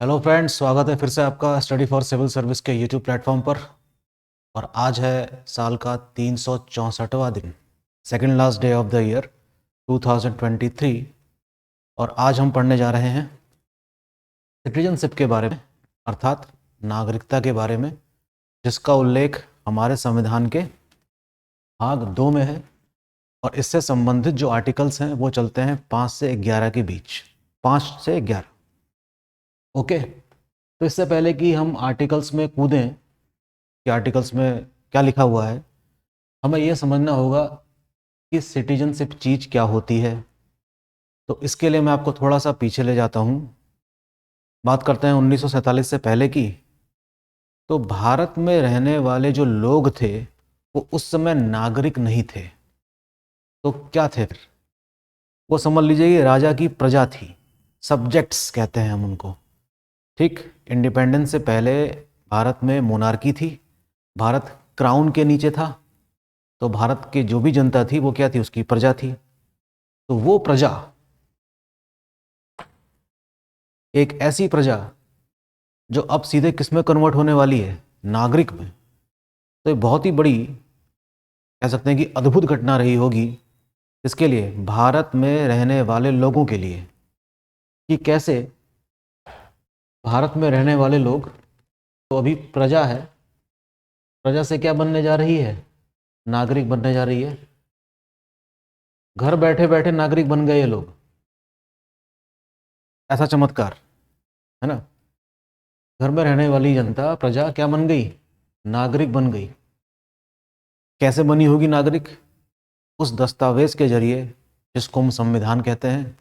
Hello friends, स्वागत है फिर से आपका स्टडी फॉर सिविल सर्विस के यूट्यूब प्लेटफॉर्म पर। और आज है साल का 364वां दिन, second last day of the year 2023। और आज हम पढ़ने जा रहे हैं सिटीजनशिप के बारे में, अर्थात नागरिकता के बारे में, जिसका उल्लेख हमारे संविधान के भाग 2 में है। और इससे संबंधित जो आर्टिकल्स हैं वो चलते हैं 5 से 11 के बीच, 5 से 11। ओके, तो इससे पहले कि हम आर्टिकल्स में कूदें कि आर्टिकल्स में क्या लिखा हुआ है, हमें यह समझना होगा कि सिटीजनशिप चीज़ क्या होती है। तो इसके लिए मैं आपको थोड़ा सा पीछे ले जाता हूँ। बात करते हैं 1947 से पहले की। तो भारत में रहने वाले जो लोग थे वो उस समय नागरिक नहीं थे। तो क्या थे फिर? वो समझ लीजिए ये राजा की प्रजा थी, सब्जेक्ट्स कहते हैं हम उनको। ठीक, इंडिपेंडेंस से पहले भारत में मोनार्की थी, भारत क्राउन के नीचे था। तो भारत की जो भी जनता थी वो क्या थी? उसकी प्रजा थी। तो वो प्रजा, एक ऐसी प्रजा जो अब सीधे किस में कन्वर्ट होने वाली है? नागरिक में। तो ये बहुत ही बड़ी, कह सकते हैं कि अद्भुत घटना रही होगी। इसके लिए भारत में रहने वाले लोगों के लिए, कि कैसे भारत में रहने वाले लोग, तो अभी प्रजा है, प्रजा से क्या बनने जा रही है? नागरिक बनने जा रही है। घर बैठे बैठे नागरिक बन गए ये लोग। ऐसा चमत्कार है ना। घर में रहने वाली जनता, प्रजा क्या बन गई? नागरिक बन गई। कैसे बनी होगी नागरिक? उस दस्तावेज के जरिए जिसको हम संविधान कहते हैं।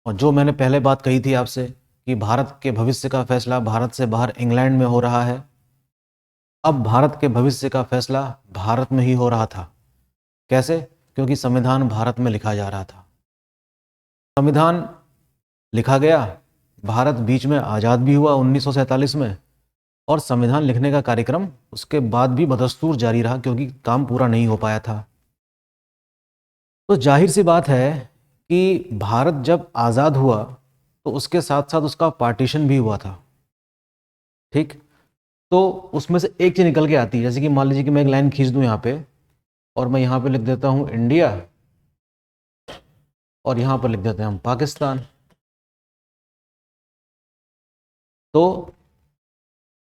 और जो मैंने पहले बात कही थी आपसे कि भारत के भविष्य का फैसला भारत से बाहर इंग्लैंड में हो रहा है, अब भारत के भविष्य का फैसला भारत में ही हो रहा था। कैसे? क्योंकि संविधान भारत में लिखा जा रहा था। संविधान लिखा गया, भारत बीच में आज़ाद भी हुआ 1947 में, और संविधान लिखने का कार्यक्रम उसके बाद भी बदस्तूर जारी रहा क्योंकि काम पूरा नहीं हो पाया था। तो जाहिर सी बात है कि भारत जब आज़ाद हुआ तो उसके साथ साथ उसका पार्टीशन भी हुआ था। ठीक, तो उसमें से एक चीज़ निकल के आती है। जैसे कि मान लीजिए कि मैं एक लाइन खींच दूं यहाँ पे, और मैं यहाँ पे लिख देता हूँ इंडिया, और यहाँ पर लिख देते हैं हम पाकिस्तान। तो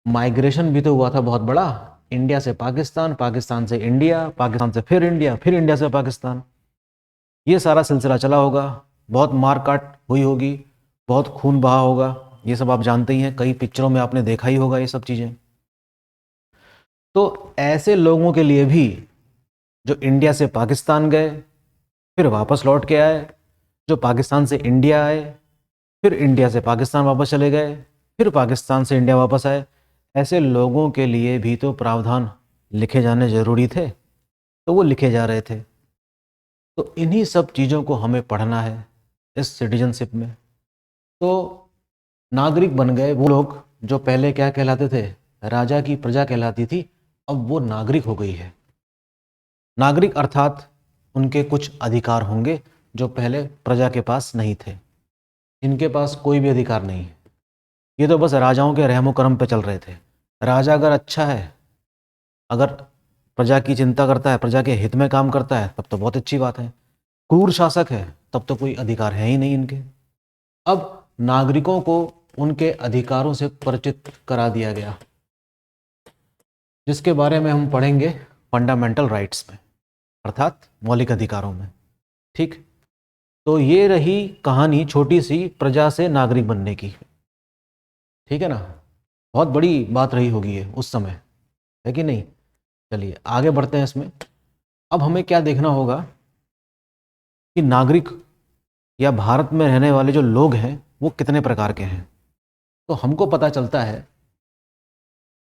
माइग्रेशन भी तो हुआ था बहुत बड़ा, इंडिया से पाकिस्तान, पाकिस्तान से इंडिया, पाकिस्तान से फिर इंडिया, फिर इंडिया से पाकिस्तान। ये सारा सिलसिला चला होगा, बहुत मारकाट हुई होगी, बहुत खून बहा होगा। ये सब आप जानते ही हैं, कई पिक्चरों में आपने देखा ही होगा ये सब चीज़ें। तो ऐसे लोगों के लिए भी जो इंडिया से पाकिस्तान गए, फिर वापस लौट के आए, जो पाकिस्तान से इंडिया आए, फिर इंडिया से पाकिस्तान वापस चले गए, फिर पाकिस्तान से इंडिया वापस आए, ऐसे लोगों के लिए भी तो प्रावधान लिखे जाने जरूरी थे। तो वो लिखे जा रहे थे। तो इन्हीं सब चीज़ों को हमें पढ़ना है इस सिटीजनशिप में। तो नागरिक बन गए वो लोग जो पहले क्या कहलाते थे? राजा की प्रजा कहलाती थी। अब वो नागरिक हो गई है। नागरिक अर्थात उनके कुछ अधिकार होंगे जो पहले प्रजा के पास नहीं थे। इनके पास कोई भी अधिकार नहीं है। ये तो बस राजाओं के रहमो करम पे चल रहे थे। राजा अगर अच्छा है, अगर प्रजा की चिंता करता है, प्रजा के हित में काम करता है, तब तो बहुत अच्छी बात है। क्रूर शासक है तब तो कोई अधिकार है ही नहीं इनके। अब नागरिकों को उनके अधिकारों से परिचित करा दिया गया, जिसके बारे में हम पढ़ेंगे फंडामेंटल राइट्स में, अर्थात मौलिक अधिकारों में। ठीक, तो ये रही कहानी छोटी सी प्रजा से नागरिक बनने की। ठीक है ना, बहुत बड़ी बात रही होगी ये उस समय, है कि नहीं? चलिए आगे बढ़ते हैं इसमें। अब हमें क्या देखना होगा कि नागरिक या भारत में रहने वाले जो लोग हैं वो कितने प्रकार के हैं। तो हमको पता चलता है,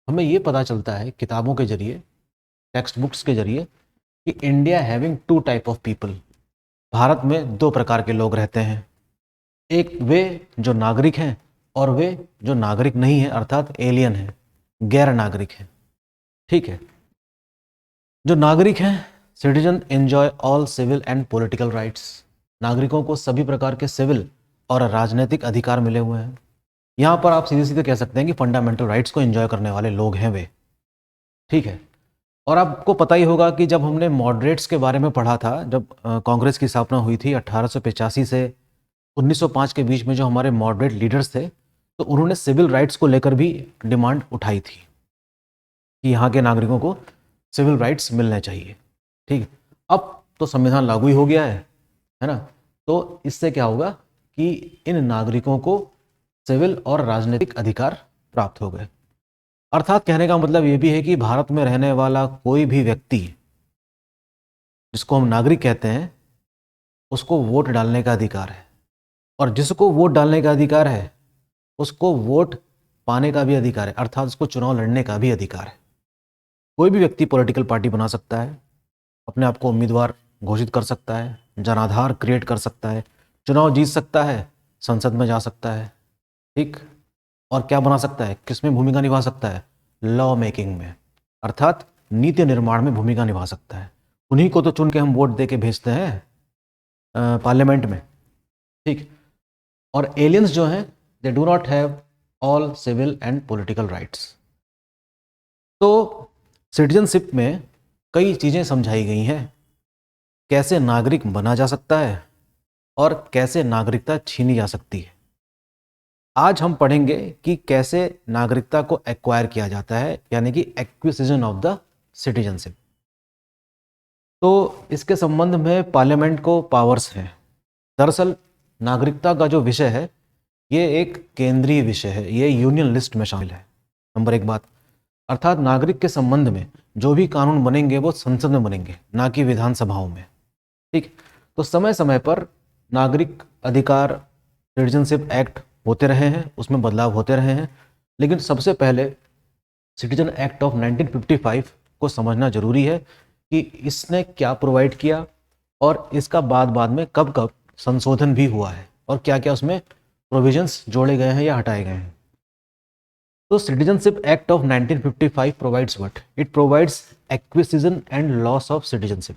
हमें ये पता चलता है किताबों के जरिए, टेक्स्ट बुक्स के जरिए, कि India having two type of people. Bharat में दो प्रकार के लोग रहते हैं। एक वे जो नागरिक हैं, और वे जो नागरिक नहीं है, अर्थात एलियन है, गैर नागरिक है। ठीक है, जो नागरिक हैं, citizen enjoy all civil and political rights. नागरिकों को सभी प्रकार के सिविल और राजनीतिक अधिकार मिले हुए हैं। यहाँ पर आप सीधे सीधे कह सकते हैं कि फंडामेंटल राइट्स को एंजॉय करने वाले लोग हैं वे, ठीक है। और आपको पता ही होगा कि जब हमने मॉडरेट्स के बारे में पढ़ा था, जब कांग्रेस की स्थापना हुई थी 1885 से 1905 के बीच में, जो हमारे मॉडरेट लीडर्स थे, तो उन्होंने सिविल राइट्स को लेकर भी डिमांड उठाई थी कि यहाँ के नागरिकों को सिविल राइट्स मिलने चाहिए, ठीक। अब तो संविधान लागू ही हो गया है ना। तो इससे क्या होगा कि इन नागरिकों को सिविल और राजनीतिक अधिकार प्राप्त हो गए। अर्थात कहने का मतलब ये भी है कि भारत में रहने वाला कोई भी व्यक्ति, जिसको हम नागरिक कहते हैं, उसको वोट डालने का अधिकार है, और जिसको वोट डालने का अधिकार है उसको वोट पाने का भी अधिकार है, अर्थात उसको चुनाव लड़ने का भी अधिकार है। कोई भी व्यक्ति पॉलिटिकल पार्टी बना सकता है, अपने आप को उम्मीदवार घोषित कर सकता है, जनाधार क्रिएट कर सकता है, चुनाव जीत सकता है, संसद में जा सकता है, ठीक। और क्या बना सकता है, किसमें भूमिका निभा सकता है, लॉ मेकिंग में, अर्थात नीति निर्माण में भूमिका निभा सकता है। उन्हीं को तो चुन के हम वोट दे के भेजते हैं पार्लियामेंट में, ठीक। और एलियंस जो हैं, they do not have all civil and political rights. तो सिटीजनशिप में कई चीज़ें समझाई गई हैं, कैसे नागरिक बना जा सकता है और कैसे नागरिकता छीनी जा सकती है। आज हम पढ़ेंगे कि कैसे नागरिकता को एक्वायर किया जाता है, यानी कि एक्विजिशन ऑफ द सिटीजनशिप। तो इसके संबंध में पार्लियामेंट को पावर्स हैं। दरअसल नागरिकता का जो विषय है ये एक केंद्रीय विषय है, ये यूनियन लिस्ट में शामिल है, नंबर एक बात। अर्थात नागरिक के संबंध में जो भी कानून बनेंगे वो संसद में बनेंगे, ना कि विधानसभाओं में, ठीक। तो समय समय पर नागरिक अधिकार सिटीजनशिप एक्ट होते रहे हैं, उसमें बदलाव होते रहे हैं, लेकिन सबसे पहले सिटीजन एक्ट ऑफ 1955 को समझना जरूरी है कि इसने क्या प्रोवाइड किया और इसका बाद में कब कब संशोधन भी हुआ है और क्या क्या उसमें प्रोविजंस जोड़े गए हैं या हटाए गए हैं। तो citizenship act of 1955 provides what? It provides acquisition and loss of citizenship.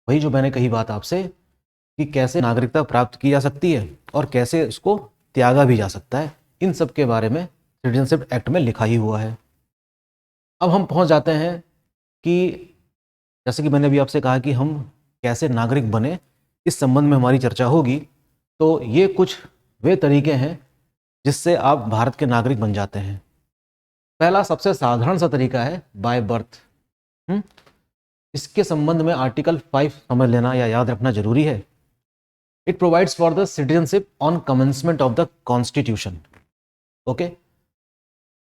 वही जो मैंने कही बात आपसे कि कैसे नागरिकता प्राप्त की जा सकती है और कैसे उसको त्यागा भी जा सकता है, इन सब के बारे में सिटीजनशिप एक्ट में लिखा ही हुआ है। अब हम पहुंच जाते हैं कि जैसे कि मैंने अभी आपसे कहा कि हम कैसे नागरिक बने, इस संबंध में हमारी चर्चा होगी। तो ये कुछ वे तरीके हैं जिससे आप भारत के नागरिक बन जाते हैं। पहला सबसे साधारण सा तरीका है बाय बर्थ। इसके संबंध में आर्टिकल 5 समझ लेना या याद रखना जरूरी है। It provides for the citizenship on commencement of the constitution. Okay,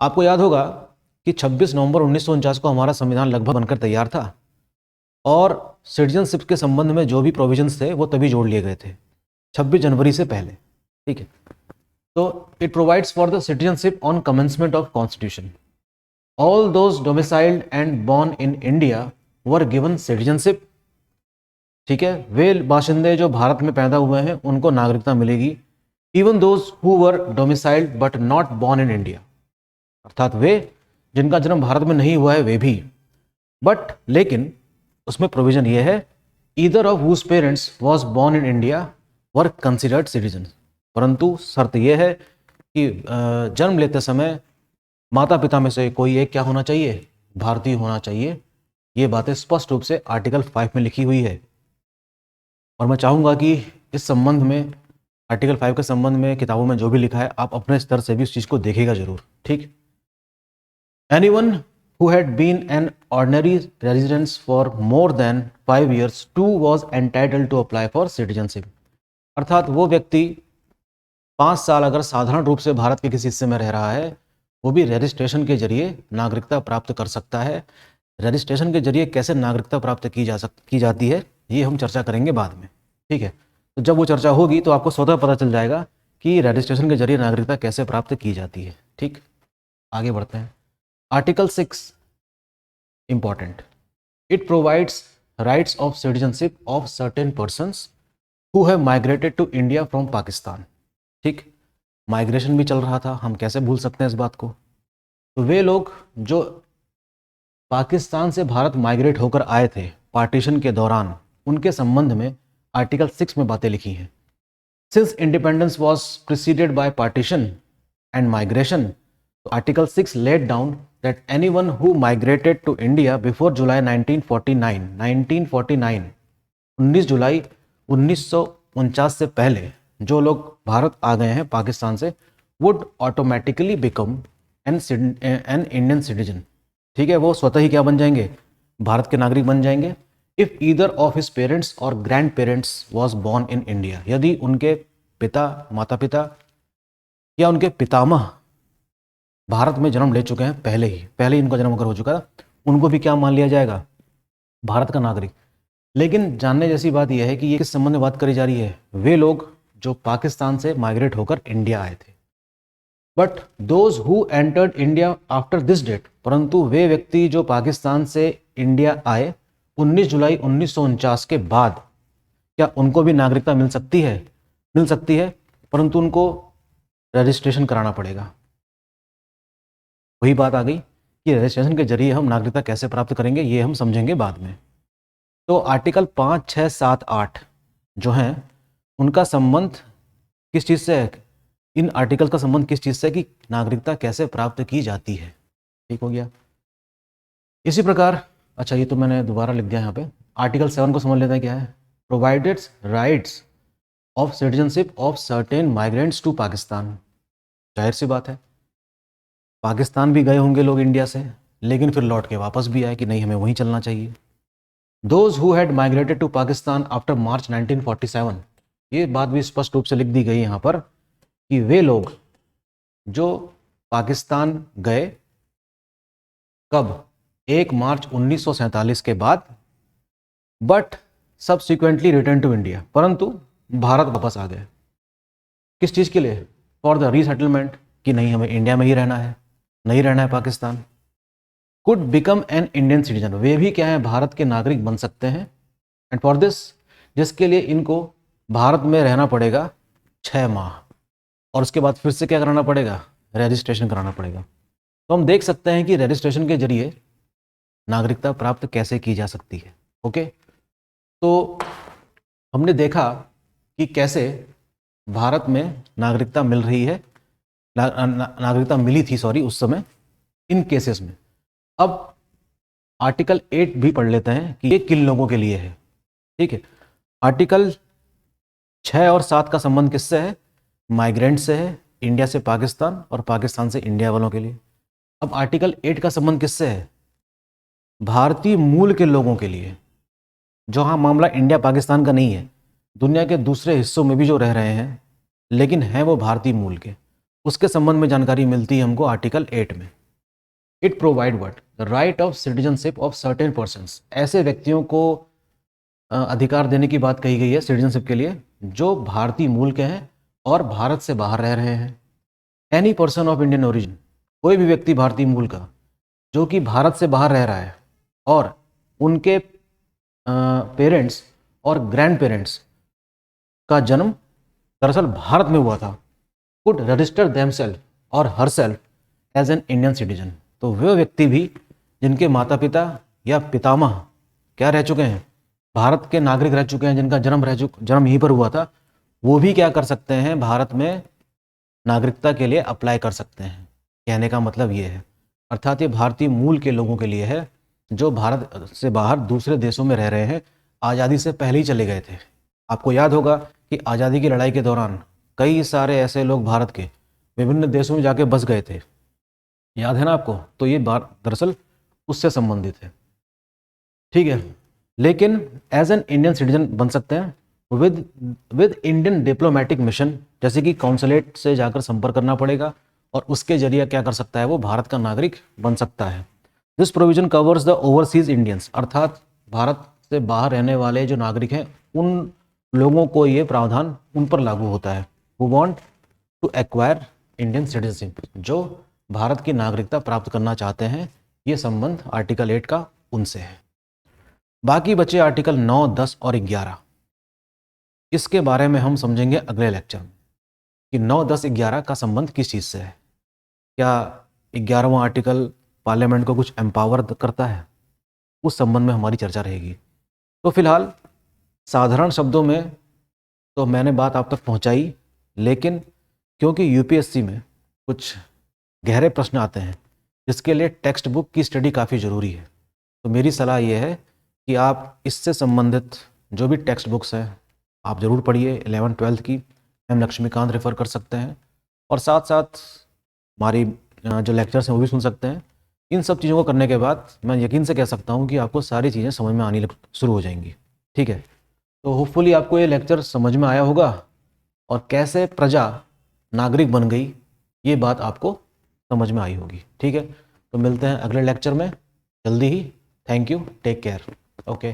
आपको याद होगा कि 26 नवंबर 1949 को हमारा संविधान लगभग बनकर तैयार था और सिटीजनशिप के संबंध में जो भी प्रोविजंस थे वो तभी जोड़ लिए गए थे 26 जनवरी से पहले, ठीक है। तो it provides for the citizenship on commencement of constitution. All those domiciled and born in India were given citizenship, ठीक है। वे बाशिंदे जो भारत में पैदा हुए हैं उनको नागरिकता मिलेगी। Even those who were domiciled but not born in India, अर्थात वे जिनका जन्म भारत में नहीं हुआ है वे भी, बट लेकिन उसमें प्रोविजन ये है, either of whose parents was born in India were considered citizen. परंतु शर्त यह है कि जन्म लेते समय माता पिता में से कोई एक क्या होना चाहिए, भारतीय होना चाहिए। ये बातें स्पष्ट रूप से आर्टिकल 5 में लिखी हुई है और मैं चाहूँगा कि इस संबंध में, आर्टिकल 5 के संबंध में किताबों में जो भी लिखा है आप अपने स्तर से भी उस चीज़ को देखेगा जरूर, ठीक। Anyone who had been an ordinary resident for more than 5 years too was entitled to apply for citizenship। अर्थात वो व्यक्ति 5 साल अगर साधारण रूप से भारत के किसी हिस्से में रह रहा है वो भी रजिस्ट्रेशन के जरिए नागरिकता प्राप्त कर सकता है। रजिस्ट्रेशन के जरिए कैसे नागरिकता प्राप्त की जाती है ये हम चर्चा करेंगे बाद में, ठीक है। तो जब वो चर्चा होगी तो आपको स्वतः पता चल जाएगा कि रजिस्ट्रेशन के जरिए नागरिकता कैसे प्राप्त की जाती है, ठीक। आगे बढ़ते हैं। Article 6 important, it provides rights of citizenship of certain persons who have migrated to India from Pakistan, ठीक। माइग्रेशन भी चल रहा था, हम कैसे भूल सकते हैं इस बात को। तो वे लोग जो पाकिस्तान से भारत माइग्रेट होकर आए थे पार्टीशन के दौरान, उनके संबंध में आर्टिकल 6 में बातें लिखी हैं। Since independence was preceded by partition and migration, तो article 6 let down that anyone who migrated to India before July 1949 19 July 1949 से पहले जो लोग भारत आ गए हैं पाकिस्तान से would automatically become an Indian citizen. ठीक है, वो स्वतः ही क्या बन जाएंगे, भारत के नागरिक बन जाएंगे। If either of his parents or grand parents was born in India, यदि उनके पिता, माता पिता या उनके पितामह भारत में जन्म ले चुके हैं, पहले ही इनका जन्म अगर हो चुका था, उनको भी क्या मान लिया जाएगा, भारत का नागरिक। लेकिन जानने जैसी बात यह है कि ये किस संबंध में बात करी जा रही है, वे लोग जो पाकिस्तान से माइग्रेट होकर इंडिया आए थे। But those who entered India after this date, परंतु वे व्यक्ति जो पाकिस्तान से इंडिया आए 19 जुलाई 1949 के बाद, क्या उनको भी नागरिकता मिल सकती है? मिल सकती है, परंतु उनको रजिस्ट्रेशन कराना पड़ेगा। वही बात आ गई कि रजिस्ट्रेशन के जरिए हम नागरिकता कैसे प्राप्त करेंगे, ये हम समझेंगे बाद में। तो आर्टिकल 5, 6, 7, 8 जो हैं उनका संबंध किस चीज़ से है, इन आर्टिकल का संबंध किस चीज़ से है कि नागरिकता कैसे प्राप्त की जाती है। ठीक हो गया। इसी प्रकार, अच्छा ये तो मैंने दोबारा लिख दिया यहाँ पे, आर्टिकल 7 को समझ लेते हैं क्या है। Provided rights of citizenship of certain migrants to Pakistan. जाहिर सी बात है, पाकिस्तान भी गए होंगे लोग इंडिया से, लेकिन फिर लौट के वापस भी आए कि नहीं हमें वहीं चलना चाहिए। Those who had migrated to Pakistan after March 1947, ये बात भी स्पष्ट रूप से लिख दी गई यहाँ पर कि वे लोग जो पाकिस्तान गए कब, 1 मार्च 1947 के बाद, but subsequently return to India, परंतु भारत वापस आ गए। किस चीज़ के लिए? फॉर द रीसेटलमेंट, कि नहीं हमें इंडिया में ही रहना है, नहीं रहना है Pakistan. Could become an Indian citizen, वे भी क्या है, भारत के नागरिक बन सकते हैं। एंड फॉर दिस, जिसके लिए इनको भारत में रहना पड़ेगा 6 माह, और उसके बाद फिर से क्या कराना पड़ेगा, रजिस्ट्रेशन कराना पड़ेगा। तो हम देख सकते हैं कि रजिस्ट्रेशन के जरिए नागरिकता प्राप्त कैसे की जा सकती है। ओके, तो हमने देखा कि कैसे भारत में नागरिकता मिल रही है, नागरिकता मिली थी सॉरी उस समय इन केसेस में। अब आर्टिकल 8 भी पढ़ लेते हैं कि ये किन लोगों के लिए है। ठीक है, आर्टिकल 6 और 7 का संबंध किससे है, माइग्रेंट से है, इंडिया से पाकिस्तान और पाकिस्तान से इंडिया वालों के लिए। अब आर्टिकल 8 का संबंध किससे है, भारतीय मूल के लोगों के लिए। जो हाँ मामला इंडिया पाकिस्तान का नहीं है, दुनिया के दूसरे हिस्सों में भी जो रह रहे हैं लेकिन हैं वो भारतीय मूल के, उसके संबंध में जानकारी मिलती है हमको आर्टिकल 8 में। It provide what, the right of citizenship of certain persons, ऐसे व्यक्तियों को अधिकार देने की बात कही गई है सिटीजनशिप के लिए जो भारतीय मूल के हैं और भारत से बाहर रह रहे हैं। Any person of Indian origin, कोई भी व्यक्ति भारतीय मूल का जो कि भारत से बाहर रह रहा है और उनके पेरेंट्स और ग्रैंड पेरेंट्स का जन्म दरअसल भारत में हुआ था, कुड रजिस्टर देमसेल्फ और herself as an Indian citizen. तो वे व्यक्ति भी जिनके माता पिता या पितामह क्या रह चुके हैं, भारत के नागरिक रह चुके हैं, जिनका जन्म यहीं पर हुआ था, वो भी क्या कर सकते हैं, भारत में नागरिकता के लिए अप्लाई कर सकते हैं। कहने का मतलब ये है, अर्थात ये भारतीय मूल के लोगों के लिए है जो भारत से बाहर दूसरे देशों में रह रहे हैं, आज़ादी से पहले ही चले गए थे। आपको याद होगा कि आज़ादी की लड़ाई के दौरान कई सारे ऐसे लोग भारत के विभिन्न देशों में जाके बस गए थे, याद है ना आपको। तो ये बात दरअसल उससे संबंधित है। ठीक है, लेकिन एज एन इंडियन सिटीजन बन सकते हैं विद इंडियन डिप्लोमेटिक मिशन, जैसे कि कॉन्सुलेट से जाकर संपर्क करना पड़ेगा और उसके जरिए क्या कर सकता है, वो भारत का नागरिक बन सकता है। This provision covers the overseas Indians, अर्थात भारत से बाहर रहने वाले जो नागरिक हैं उन लोगों को ये प्रावधान उन पर लागू होता है who want to acquire Indian citizenship, जो भारत की नागरिकता प्राप्त करना चाहते हैं। ये संबंध आर्टिकल 8 का उनसे है। बाकी बचे आर्टिकल 9, 10 और 11, इसके बारे में हम समझेंगे अगले लेक्चर में कि 9, 10, 11 का संबंध किस चीज़ से है। क्या 11वां आर्टिकल पार्लियामेंट को कुछ एम्पावर करता है, उस संबंध में हमारी चर्चा रहेगी। तो फिलहाल साधारण शब्दों में तो मैंने बात आप तक पहुंचाई, लेकिन क्योंकि यूपीएससी में कुछ गहरे प्रश्न आते हैं जिसके लिए टेक्स्ट बुक की स्टडी काफ़ी ज़रूरी है। तो मेरी सलाह ये है कि आप इससे संबंधित जो भी टेक्स्ट बुक्स हैं आप ज़रूर पढ़िए। 11th-12th की एम लक्ष्मीकांत रेफ़र कर सकते हैं और साथ साथ हमारी जो लेक्चर्स हैं वो भी सुन सकते हैं। इन सब चीज़ों को करने के बाद मैं यकीन से कह सकता हूँ कि आपको सारी चीज़ें समझ में आनी शुरू हो जाएंगी। ठीक है, तो होपफुली आपको ये लेक्चर समझ में आया होगा और कैसे प्रजा नागरिक बन गई ये बात आपको समझ में आई होगी। ठीक है, तो मिलते हैं अगले लेक्चर में जल्दी ही। Thank you, take care, okay.